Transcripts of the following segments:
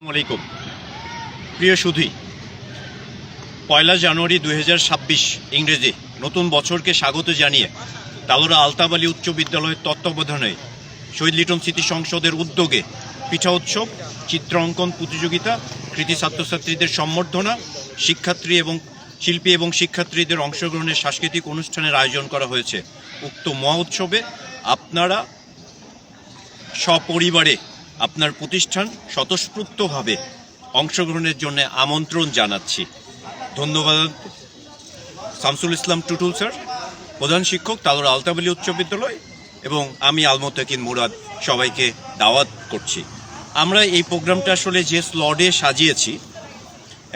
আসসালামাইকুম প্রিয় সুধী, ১ জানুয়ারি ২০২৬ ইংরেজি নতুন বছরকে স্বাগত জানিয়ে তালোড়া আলতাফ আলী উচ্চ বিদ্যালয়ের তত্ত্বাবধানে শহীদ লিটন স্মৃতি সংসদের উদ্যোগে পিঠা উৎসব, চিত্র অঙ্কন প্রতিযোগিতা, কৃতি ছাত্রছাত্রীদের সম্বর্ধনা, শিল্পী এবং শিক্ষার্থীদের অংশগ্রহণের সাংস্কৃতিক অনুষ্ঠানের আয়োজন করা হয়েছে। উক্ত মহা উৎসবে আপনারা সপরিবারে আপনার প্রতিষ্ঠান স্বতঃস্ফূর্তভাবে অংশগ্রহণের জন্য আমন্ত্রণ জানাচ্ছি। ধন্যবাদ শামসুল ইসলাম টুটুল স্যার, প্রধান শিক্ষক, তালোড়া আলতাফ আলী উচ্চ বিদ্যালয়, এবং আমি আলমতাকিন মুরাদ সবাইকে দাওয়াত করছি। আমরা এই প্রোগ্রামটা আসলে যে স্লটে সাজিয়েছি,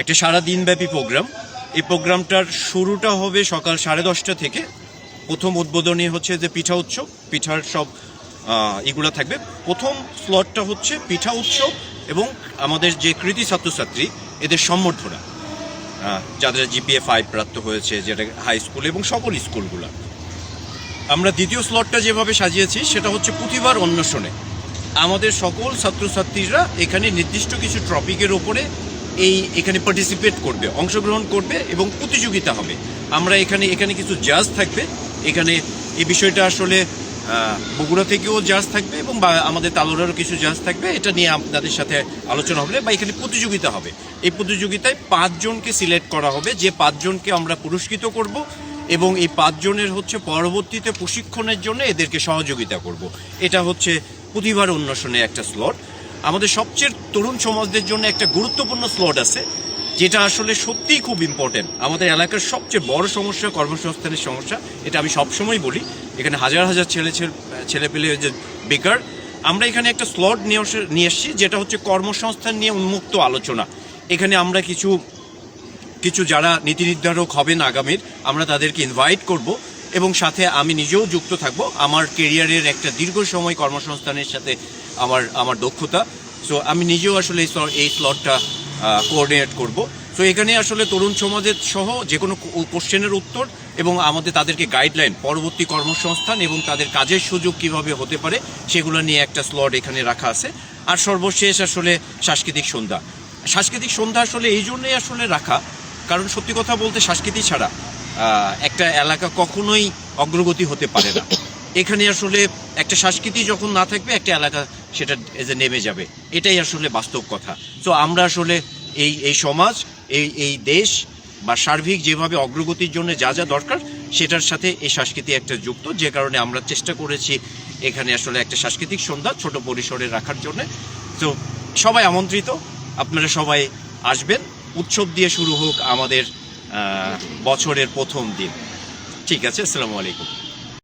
একটা সারা দিনব্যাপী প্রোগ্রাম। এই প্রোগ্রামটার শুরুটা হবে সকাল 10:30 থেকে। প্রথম উদ্বোধনী হচ্ছে যে পিঠা উৎসব, পিঠার সব এগুলো থাকবে। প্রথম স্লটটা হচ্ছে পিঠা উৎসব এবং আমাদের যে কৃতি ছাত্রছাত্রী এদের সম্বর্ধনা, যাদের GPA 5 প্রাপ্ত হয়েছে, যেটা হাই স্কুল এবং সকল স্কুলগুলো। আমরা দ্বিতীয় স্লটটা যেভাবে সাজিয়েছি সেটা হচ্ছে প্রতিভার অন্বেষণে। আমাদের সকল ছাত্রছাত্রীরা এখানে নির্দিষ্ট কিছু টপিকের ওপরে এখানে পার্টিসিপেট করবে, অংশগ্রহণ করবে এবং প্রতিযোগিতা হবে। আমরা এখানে কিছু জাজ থাকবে। এখানে এই বিষয়টা আসলে বগুড়া থেকেও জাজ থাকবে এবং আমাদের তালোড়ারও কিছু জাজ থাকবে। এটা নিয়ে আপনাদের সাথে আলোচনা হবে বা এখানে প্রতিযোগিতা হবে। এই প্রতিযোগিতায় 5 জনকে সিলেক্ট করা হবে, যে 5 জনকে আমরা পুরস্কৃত করব এবং এই 5 জনের হচ্ছে পরবর্তীতে প্রশিক্ষণের জন্য এদেরকে সহযোগিতা করব। এটা হচ্ছে প্রতিভার অন্বেষণে একটা স্লট। আমাদের সবচেয়ে তরুণ সমাজদের জন্য একটা গুরুত্বপূর্ণ স্লট আছে, যেটা আসলে সত্যিই খুব ইম্পর্টেন্ট। আমাদের এলাকার সবচেয়ে বড় সমস্যা কর্মসংস্থানের সমস্যা, এটা আমি সবসময় বলি। এখানে হাজার হাজার ছেলেপেলে যে বেকার। আমরা এখানে একটা স্লট নিয়ে এসেছি, যেটা হচ্ছে কর্মসংস্থান নিয়ে উন্মুক্ত আলোচনা। এখানে আমরা কিছু যারা নীতি নির্ধারক হবেন আগামীর, আমরা তাদেরকে ইনভাইট করব এবং সাথে আমি নিজেও যুক্ত থাকব। আমার কেরিয়ারের একটা দীর্ঘ সময় কর্মসংস্থানের সাথে আমার দক্ষতা। সো আমি নিজেও আসলে এই স্লটটা কোঅর্ডিনেট করব। সো এখানে আসলে তরুণ সমাজের সহ যে কোনো কোশ্চেনের উত্তর এবং তাদেরকে গাইডলাইন, পরবর্তী কর্মসংস্থান এবং তাদের কাজের সুযোগ কিভাবে হতে পারে সেগুলো নিয়ে একটা স্লট এখানে রাখা আছে। আর সর্বশেষ আসলে সাংস্কৃতিক সন্ধ্যা আসলে এই জন্যই আসলে রাখা, কারণ সত্যি কথা বলতে সংস্কৃতি ছাড়া একটা এলাকা কখনোই অগ্রগতি হতে পারে না। এখানে আসলে একটা সংস্কৃতি যখন না থাকবে একটা এলাকা সেটা নেমে যাবে, এটাই আসলে বাস্তব কথা। তো আমরা আসলে এই সমাজ, এই দেশ বা সার্বিক যেভাবে অগ্রগতির জন্য যা যা দরকার সেটার সাথে এই সংস্কৃতি একটা যুক্ত, যে কারণে আমরা চেষ্টা করেছি এখানে আসলে একটা সাংস্কৃতিক সন্ধ্যা ছোট পরিসরে রাখার জন্য। তো সবাই আমন্ত্রিত, আপনারা সবাই আসবেন। উৎসব দিয়ে শুরু হোক আমাদের বছরের প্রথম দিন। ঠিক আছে, আসসালামু আলাইকুম।